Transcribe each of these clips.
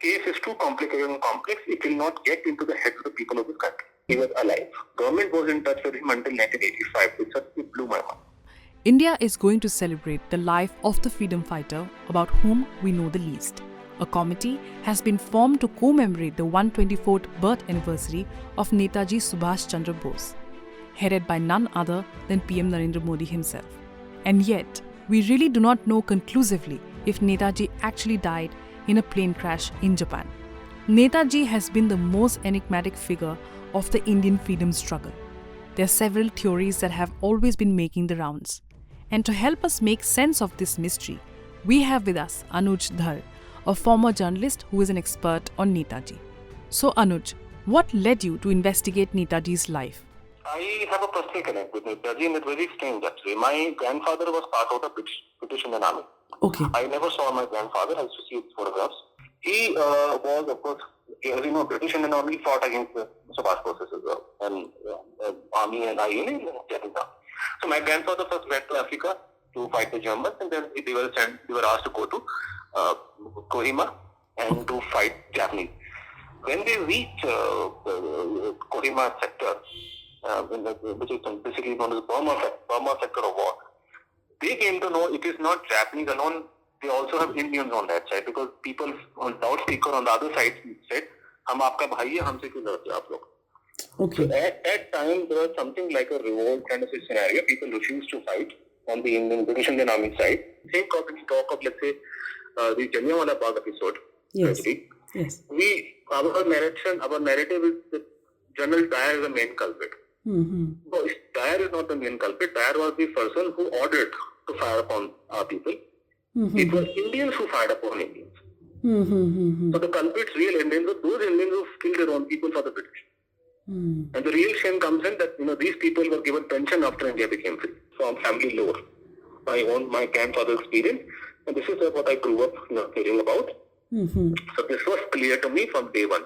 case is too complicated and complex. It will not get into the heads of the people of this country. He was alive. Government was in touch with him until 1985. It blew my mind. India is going to celebrate the life of the freedom fighter about whom we know the least. A committee has been formed to commemorate the 124th birth anniversary of Netaji Subhash Chandra Bose, headed by none other than PM Narendra Modi himself. And yet, we really do not know conclusively if Netaji actually died in a plane crash in Japan. Netaji has been the most enigmatic figure of the Indian freedom struggle. There are several theories that have always been making the rounds. And to help us make sense of this mystery, we have with us Anuj Dhar, a former journalist who is an expert on Netaji. So Anuj, what led you to investigate Netaji's life? I have a personal connect with Netaji, and it's very strange actually. My grandfather was part of the British Indian Army. Okay. I never saw my grandfather. I used to see his photographs. He was, of course, as you know, British Indian Army fought against the Subhash forces as well, and Army and IU in Japan. So my grandfather first went to Africa to fight the Germans, and then they were asked to go to Kohima and to fight Japanese. When they reached Kohima sector, which is basically known as Burma sector of war, they came to know it is not Japanese alone. They also have Indians on that side, because people on loudspeaker on the other side said, "हम आपका भाई है, हमसे क्यों लड़ते आप लोग?" Okay. So at that time, there was something like a revolt kind of a scenario. People refused to fight on the British Indian Army side. Same when we talk of, let's say, the Jallianwala Bagh episode. Yes. Yes. Our narrative is that General Dyer is the main culprit. Mm-hmm. No, Dyer is not the main culprit. Dyer was the person who ordered to fire upon our people. Mm-hmm. It was Indians who fired upon Indians. Mm-hmm. So the culprits, real Indians, were those Indians who killed their own people for the British. Mm. And the real shame comes in that these people were given pension after India became free from family lore. My grandfather's experience, and this is what I grew up hearing about. Mm-hmm. So this was clear to me from day one.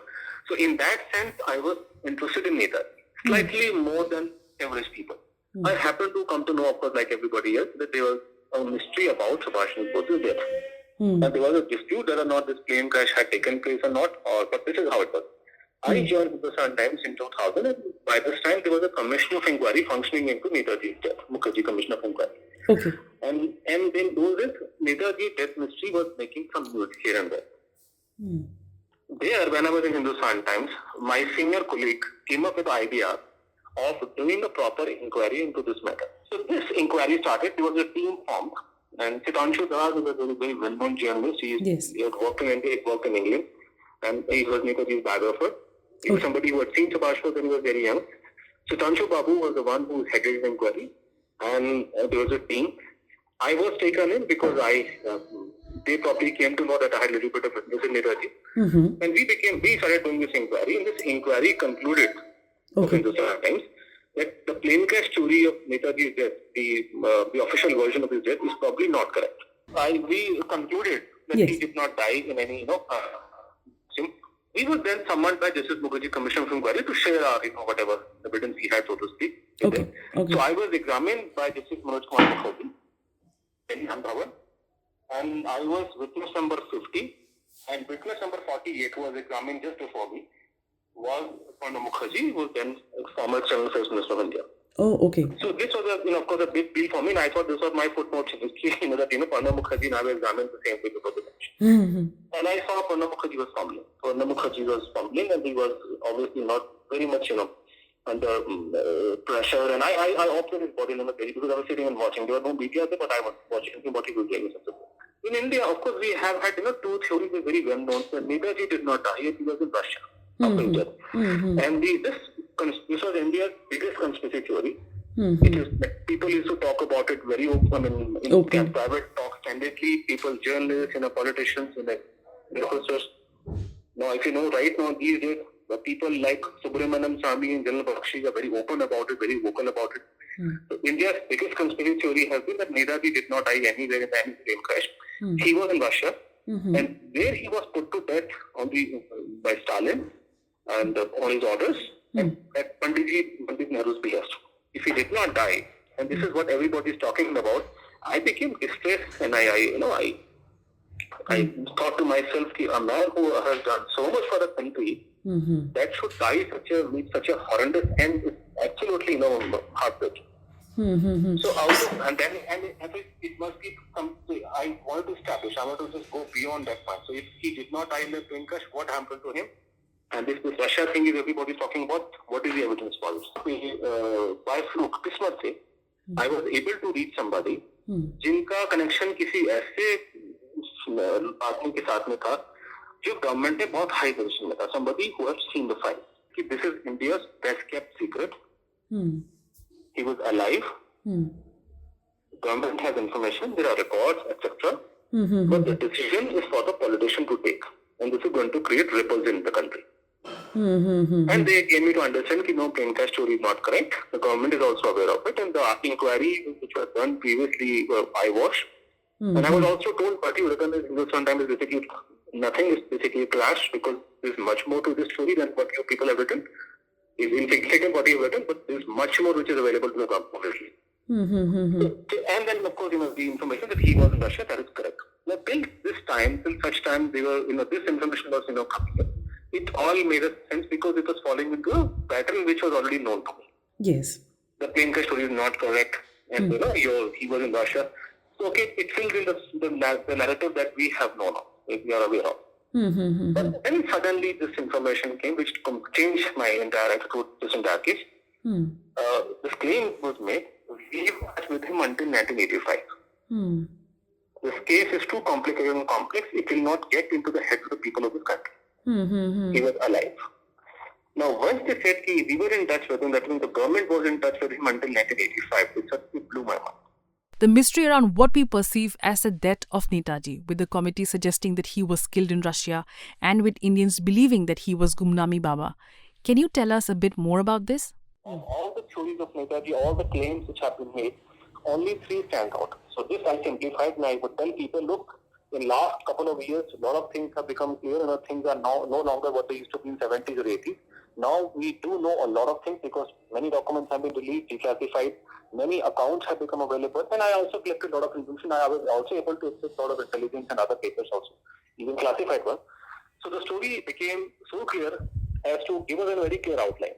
So in that sense, I was interested in Netaji, slightly more than average people. I happened to come to know, of course, like everybody else, that there was a mystery about Subhash Chandra Bose's death. And there was a dispute whether or not this plane crash had taken place or not, but this is how it was. I joined the Sun Times in 2000, and by this time there was a commission of inquiry functioning into Netaji's death, Mukherjee Commission of Inquiry. Okay. And then those days, Netaji's death mystery was making some news here and there. There, when I was in Hindustan Times, my senior colleague came up with the idea of doing a proper inquiry into this matter. So this inquiry started. There was a team formed, and Anuj Dhar was a very well-known journalist. He had worked in India, he worked in England, and he was Netaji's biographer. He was somebody who had seen Subhash Bose when he was very young. So Tanshu Babu was the one who headed the inquiry, and there was a team. I was taken in because they probably came to know that I had a little bit of business in Netaji. Mm-hmm. And we started doing this inquiry, and this inquiry concluded in Hindustan Times that the plane crash story of Netaji's death, the official version of his death, is probably not correct. We concluded that he did not die in any, we were then summoned by Justice Mukherjee Commission of Inquiry to share our, whatever evidence he had, so to speak. Okay. So I was examined by Justice Manoj Kumar Mukherjee in Ahmedabad, and I was witness number 50, and witness number 48, who was examined just before me, was Pranab Mukherjee, who was then former External Affairs Minister of India. Oh, okay. So this was, of course, a big deal for me, and I thought this was my footnote in history, that, Pranab Mukherjee and I were examined the same way before the bench. Mm-hmm. And I saw Pranab Mukherjee was fumbling. And he was obviously not very much, under pressure. And I observed his body language because I was sitting and watching. There were no media there, but I was watching what he was doing. In India, of course, we have had, two theories are very well known. So Netaji did not die, he was in Russia after his death. Mm-hmm. And this was India's biggest conspiracy theory. Mm-hmm. It is people used to talk about it very open, in private talks candidly. People, journalists, politicians, professors. Now, if you know, right now these days, people like Subramaniam Swamy and General Bakshi are very open about it, very vocal about it. So India's biggest conspiracy theory has been that Netaji did not die anywhere in any plane crash. He was in Russia, and there he was put to death by Stalin and on his orders, and at Pandit Nehru's behest. If he did not die, and this is what everybody is talking about, I became distressed, and I I thought to myself, a man who has done so much for the country, that should die with such a horrendous end is absolutely heartbreaking. So and it must be something I want to establish. I want to just go beyond that point. So if he did not die in the plane crash, what happened to him? And this Russia thing is everybody's talking about. What is the evidence for it? By fluke, किस्मत से, I was able to reach somebody जिनका connection किसी ऐसे आदमी के साथ में था जो गवर्नमेंट ने बहुत हाई पोजीशन में था. Somebody who has seen the file. कि this is India's best kept secret. He was alive. Government has information. There are records, etc. But the decision is for the politician to take, and this is going to create ripples in the country. And they gave me to understand that no, plane crash story is not correct. The government is also aware of it, and the inquiry which was done previously eyewash. And I was also told, Party Huracan is Hindustan Times is basically nothing. Is basically a clash because there's much more to this story than what you people have written. Is insignificant what you have written, but there's much more which is available to the government. And then, of course, the information that he was in Russia, that is correct. Now, till such time, they were, this information was, coming in. It all made sense because it was falling into a pattern which was already known to me. Yes. The plane crash story is not correct, and he was in Russia. So, okay, it fills in the narrative that we have known of, we are aware of. But then suddenly this information came which changed my entire attitude to this entire case. This claim was made, we watched with him until 1985. This case is too complicated and complex, it will not get into the heads of the people of this country. He was alive. Now, once they said we were in touch with him, that means the government was in touch with him until 1985, it blew my mind. The mystery around what we perceive as the death of Netaji, with the committee suggesting that he was killed in Russia and with Indians believing that he was Gumnami Baba. Can you tell us a bit more about this? Of all the stories of Netaji, all the claims which have been made, only 3 stand out. So this I simplified and I would tell people, look, in last couple of years, a lot of things have become clear and things are now no longer what they used to be in 70s or 80s. Now we do know a lot of things because many documents have been released, declassified, many accounts have become available, and I also collected a lot of information. I was also able to access a lot of intelligence and other papers also, even classified ones. So the story became so clear as to give us a very clear outline.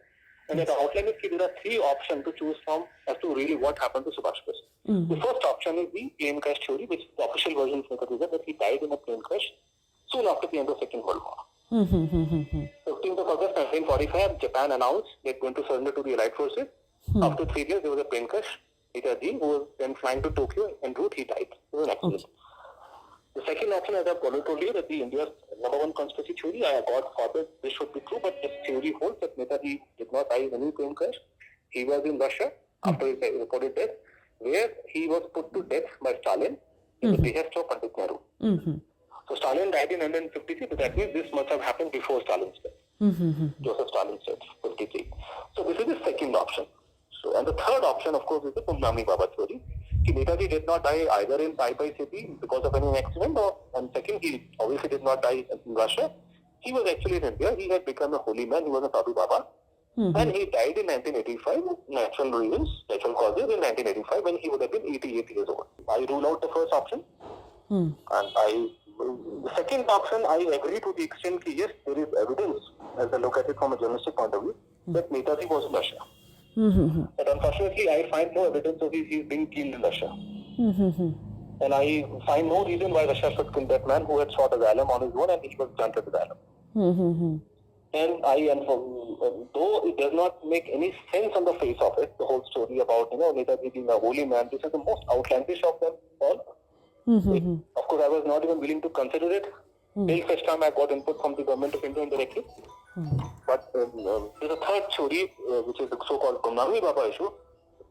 And that outline is there are 3 options to choose from as to really what happened to Subhash Bose. The first option is the plane crash theory, which the official version is that he died in a plane crash soon after the end of the Second World War. 15th of August 1945, Japan announced they're going to surrender to the Allied forces. After 3 years, there was a plane crash. Netaji, who was then flying to Tokyo, en route, he died. It was an accident. The second option, as I've already told you, that the India's #1 conspiracy theory, I got forbid this should be true, but this theory holds that Netaji did not die in any plane crash. He was in Russia after his reported death, where he was put to death by Stalin in the behest of Pandit Nehru. So Stalin died in 1953, but that means this must have happened before Stalin's death. Joseph Stalin's death, 53. So this is the second option. So, and the third option, of course, is the Gumnami Baba theory. Netaji did not die either in Pai city because of any accident, and second, he obviously did not die in Russia. He was actually in India. He had become a holy man. He was a Sadhu Baba. And he died in 1985 with natural reasons, natural causes in 1985 when he would have been 88 years old. I rule out the first option. And the second option, I agree to the extent that yes, there is evidence, as I look at it from a journalistic point of view, that Netaji was in Russia. But unfortunately, I find no evidence of he's being killed in Russia. And I find no reason why Russia should kill that man who had shot asylum on his own and he was granted asylum. And though it does not make any sense on the face of it, the whole story about Netaji being a holy man, this is the most outlandish of them all. Of course, I was not even willing to consider it till such time I got input from the government of India indirectly. But there's a third story, which is the so-called Gumnami Baba issue.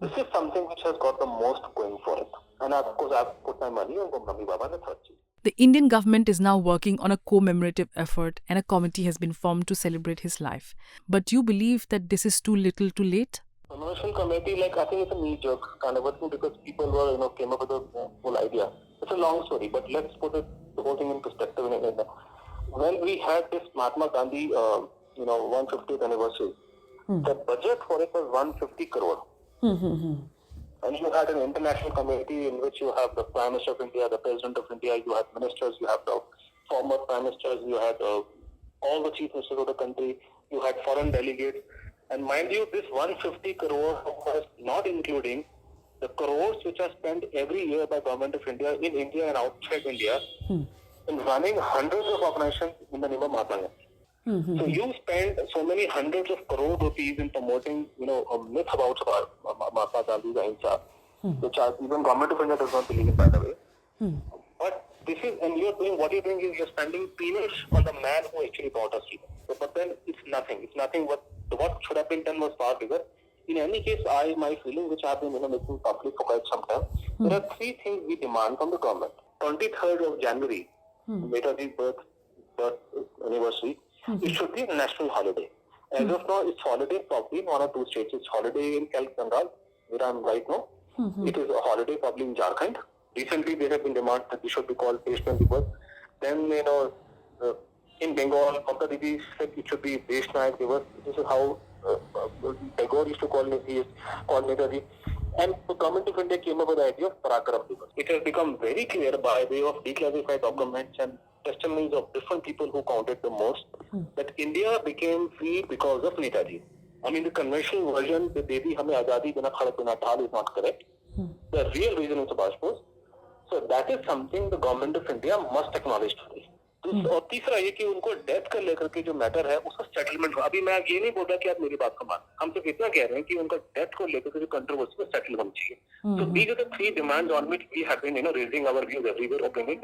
This is something which has got the most going for it. And of course, I've put my money on Gumnami Baba and the third story. The Indian government is now working on a commemorative effort and a committee has been formed to celebrate his life. But do you believe that this is too little too late? Commemoration committee, I think it's a knee-jerk kind of a thing because people were, came up with a whole idea. It's a long story, but let's put the whole thing in perspective. When we had this Mahatma Gandhi, 150th anniversary, the budget for it was 150 crore. And you had an international committee in which you have the Prime Minister of India, the President of India, you had ministers, you have the former Prime Ministers, you had all the Chief Ministers of the country, you had foreign delegates. And mind you, this 150 crore was not including the crores which are spent every year by Government of India in India and outside India in running hundreds of organizations in the name of Mahatma Gandhi. So you spend so many hundreds of crore rupees in promoting, a myth about Mahatma Gandhi's ahimsa, which even Government of India does not believe in, by the way. But this is, and what you're doing is you're spending peanuts on the man who actually brought us here. But then it's nothing. It's nothing. What should have been done was far bigger. In any case, my feeling, which I've been making public for quite some time, there are three things we demand from the government. 23rd of January, Netaji's birth anniversary, it should be a national holiday. As of now, it's holiday probably in one or two states. It's holiday in Bengal, where I'm right now. It is a holiday probably in Jharkhand. Recently, there have been demands that it should be called Desh Divas. Then, in Bengal, Mamta Didi said it should be Desh Nayak Divas. This is how Tagore used to call Netaji. And the Government of India came up with the idea of Parakaram Divas. It has become very clear by way of declassified documents and testimonies of different people who counted the most that India became free because of Netaji. I mean, the conventional version, the Devi Hame Azadi Bina Khalat Bina Thal, is not correct. The real reason is Subhash Bose. So that is something the Government of India must acknowledge today. और तीसरा ये कि उनको death का लेकर के जो matter है उसका सेटलमेंट हो. अभी मैं ये नहीं बोल रहा कि आप मेरी बात को मान, हम सिर्फ इतना कह रहे हैं कि उनका डेथ को लेकर के जो कंट्रोवर्सी है सेटल होनी चाहिए. So these are the three demands on which we have been raising our views everywhere openly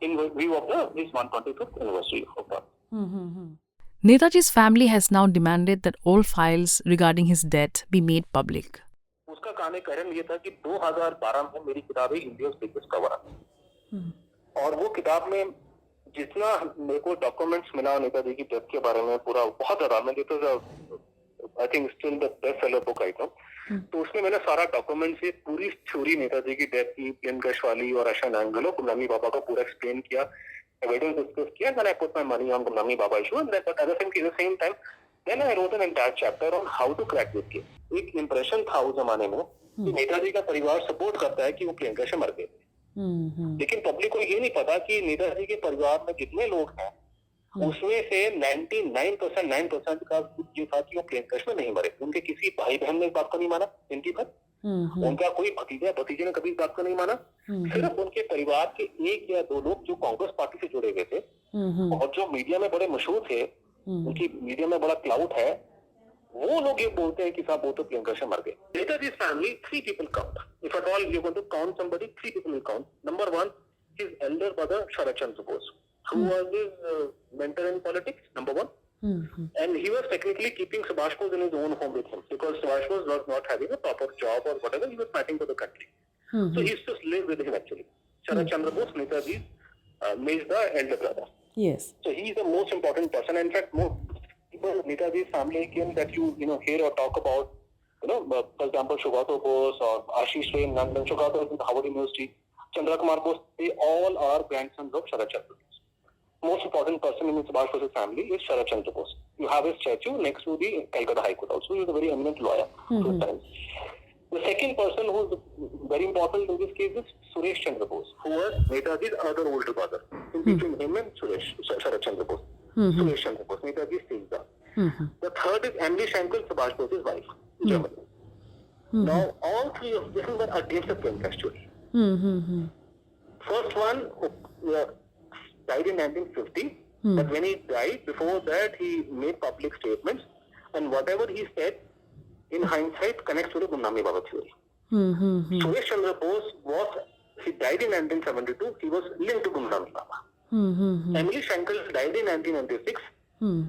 in view of this 125th anniversary of that. Netaji's family has now demanded that all files regarding his death be made public. उसका कहने का कारण ये था कि 2012 में मेरी किताब है इंडिया's biggest cover up. और वो किताब में जितना मेरे को डॉक्यूमेंट्स मिला नेताजी की डेथ के बारे में पूरा बहुत ज्यादा, मैं I think still the best seller book I था. तो उसमें मैंने सारा डॉक्यूमेंट से पूरी थ्योरी नेताजी की डेथ की, प्लेन क्रैश वाली और Russian angle of Gumnami Baba को पूरा एक्सप्लेन किया, एविडेंस डिस्कस किया. Then I put my money on Gumnami Baba issue and but at the same time then I wrote an entire chapter on how to crack this case. एक impression था उस जमाने में कि नेताजी का परिवार सपोर्ट करता है कि वो प्लेन क्रैश में मर गए, लेकिन पब्लिक को ये नहीं पता कि नेताजी के परिवार में जितने लोग हैं उसमें से 99% का ये था कि वो प्लेन क्रैश में नहीं मरे. उनके किसी भाई बहन ने इस बात को नहीं माना, इनकी बात, उनका कोई भतीजे ने कभी इस बात को नहीं माना. सिर्फ उनके परिवार के एक या दो लोग जो कांग्रेस पार्टी से जुड़े हुए थे और जो मीडिया में बड़े मशहूर थे, उनकी मीडिया में बड़ा क्लाउड है, वो लोग ये बोलते हैं कि साहब वो तो प्लेन क्रैश में मर गए. Netaji's family, 3 people count. If at all you're going to count somebody, 3 people will count. Number 1, his elder brother Sharat Chandra Bose, who was his mentor in politics, number 1. And he was technically keeping Subhash Bose in his own home with him because Subhash Bose was not having a proper job or whatever. He was fighting for the country. So he used to live with him actually. Sharat Chandra Bose, Netaji's is the elder brother. Yes. So he is the most important person. In fact, more people, Netaji's family came that you hear or talk about, for example, Shugato Bose or Ashish Ray in London. Shugato is in the Harvard University. Chandra Kumar Bose, they all are grandsons of Sharat Chandra Bose. Most important person in Subhash Bose's family is Sharat Chandra Bose. You have his statue next to the Calcutta High Court also. He was a very eminent lawyer those times. The second person who is very important in this case is Suresh Chandra Bose, who was Netaji's other older brother. In between him and Sharat Chandra Bose. Suresh Chandra Bose, Netaji's sister. The third is Emily Schenkel, Subhash Bose's wife, in Germany. Now, all three of them were against the film festival. First one died in 1950, but when he died, before that, he made public statements, and whatever he said, in hindsight, connects to the Gumnami Baba theory. Suresh Chandra Bose he died in 1972, he was linked to Gumnami Baba. Emily Schenkel died in 1996.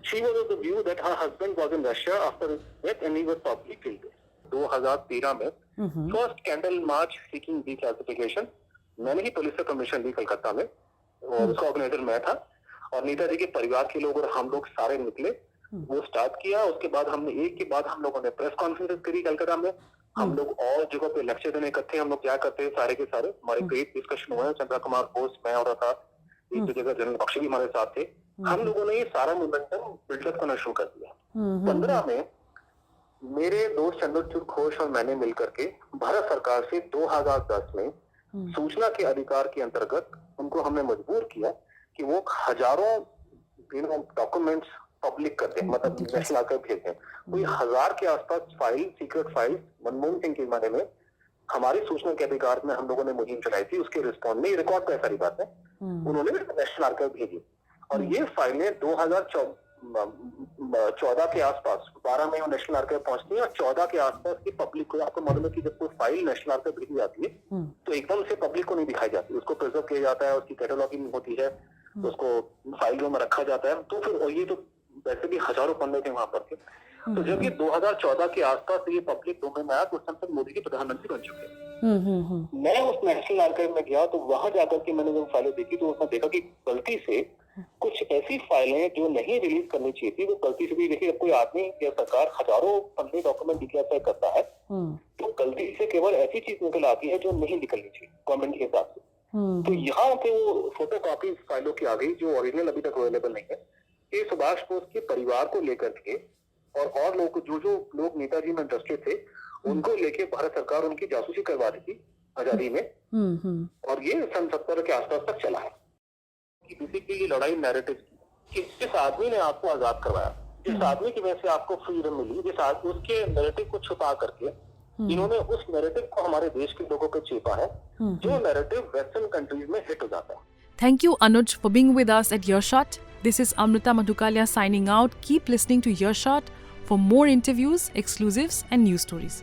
She was of the view that her husband was in Russia after his death and he was probably killed. 2013 में first candle march seeking डिक्लासिफिकेशन मैंने ही police से permission ली कलकत्ता में, और उसका organiser मैं था, और नेताजी के परिवार के लोग और हम लोग सारे निकले, वो स्टार्ट किया. उसके बाद हमने एक के बाद हम लोगों ने प्रेस कॉन्फ्रेंस करी कलकत्ता में. हम लोग और जगह पे लेक्चर देने इकट्ठे हम लोग क्या करते हैं सारे के सारे, हमारे कई डिस्कशन हुए. चंद्रा कुमार बोस, मैं और था, एक दो जगह जनरल बख्शी भी हमारे साथ थे. हम लोगों ने ये सारा मोमेंटम बिल्डअप करना शुरू कर दिया. 15 में मेरे दोस्त चंद्रचूड़ घोष और मैंने मिलकर के भारत सरकार से 2010 में सूचना के अधिकार के अंतर्गत उनको हमने मजबूर किया कि वो हजारों डॉक्यूमेंट्स पब्लिक करते हैं, मतलब नेशनल आर्काइव भेजते हैं। कोई 1000 के आसपास file, secret file Manmohan Singh के जमाने में हमारी सूचना के अधिकार में हम लोगों ने मुहिम चलाई थी। उसके रिस्पॉन्ड में ये रिकॉर्ड पे सारी बात है, उन्होंने नेशनल आर्काइव भेजी। और ये फाइलें 2014 के आसपास 12 में वो नेशनल आर्काइव पहुंचती है और 14 के आसपास की पब्लिक को, आपको मालूम है कि जब कोई फाइल नेशनल आर्काइव भेजी जाती है तो एकदम से पब्लिक को नहीं दिखाई जाती, उसको प्रिजर्व किया जाता है, उसकी कैटलॉगिंग होती है, उसको फाइल रूम में रखा जाता है। तो फिर ये तो वैसे भी हजारों पन्ने थे वहां पर के। तो जब ये 2014 के आसपास ये पब्लिक डोमेन में आया तो उस समय तक मोदी जी प्रधानमंत्री बन चुके। मैं उस नेशनल आर्काइव में गया तो वहां जाकर के मैंने जब फाइलें देखी तो उसमें देखा कि गलती से कुछ ऐसी फाइलें जो नहीं रिलीज करनी चाहिए थी वो गलती से भी, देखिए कोई आदमी या सरकार हजारों पन्ने डॉक्यूमेंट डिक्लेयर करता है तो गलती से केवल ऐसी चीज निकल आती है जो नहीं निकलनी चाहिए गवर्नमेंट के हिसाब से। तो यहाँ पे वो फोटो कॉपी फाइलों की आ गई जो ओरिजिनल अभी तक अवेलेबल नहीं है। ये सुभाष बोस के परिवार को लेकर के और लोग जो लोग नेताजी में इंटरेस्टेड थे उनको लेके भारत सरकार उनकी जासूसी करवा रही थी आजादी में। और ये सन 70 के आसपास तक चला है कि किसी की लड़ाई नैरेटिव की, जिस आदमी ने आपको आजाद करवाया, जिस आदमी की वजह से आपको फ्रीडम मिली, जिस आदमी उसके नैरेटिव को छुपा करके इन्होंने उस नैरेटिव को हमारे देश के लोगों पे चेपा है, जो नैरेटिव वेस्टर्न कंट्रीज में हिट हो जाता है। Thank you, Anuj, for being with us at Earshot. This is Amrita Madhukalia signing out. Keep listening to Earshot for more interviews, exclusives, and news stories.